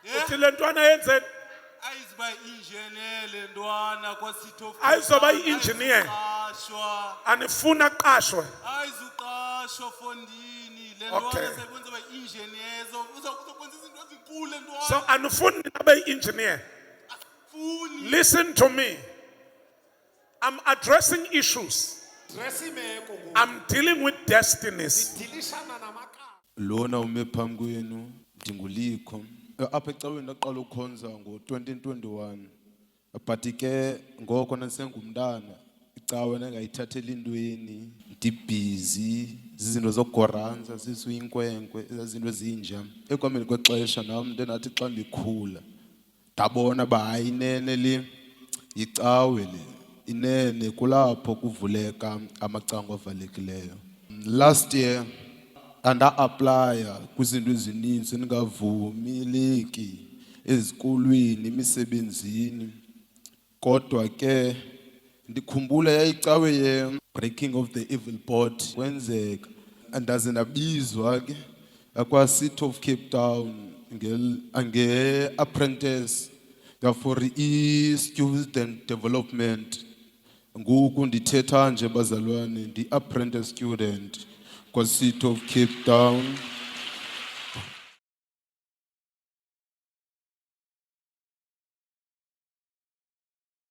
uthi le ntwana yenzeni ayiziba engineer le ntwana kwaScity of Ayizoba i-engineer. Ayizuqashwa. anifuna aqashwe Ayizuqashwa fondini le Okay. ntwana sekwenza engineer uzokwenza izinto ezinkulu le so ntwana. anifuni abe engineer Funi. listen to me I'm addressing issues I'm dealing with destinies Lona ume phambi kwenu ndingulikho apha ecaweni ndaqala ukukhonza ngo-2021 but ke ngoko nasengumntana icawe nengayithatheli intweni ndibhizi zizinto zokugoranza sisuyinkwenkwe ezazinto ezinja ekuhambeni kwexesha nam ndenathi xa ndikhula ndabona uba hayi inene le yicawe le inene kulapho kuvuleka amacango avalekileyo last year anda-aplya kwizinto ezininzi ndingavumeleki ezikolweni emisebenzini kodwa ke ndikhumbula yayicawe ye-breaking of the evil board kwenzeka andaze ndabizwa ke akwaCity of Cape Town nge-apprentice for i-student development ngoku ndithetha nje bazalwane ndi-apprentice student kwaCity of Cape Town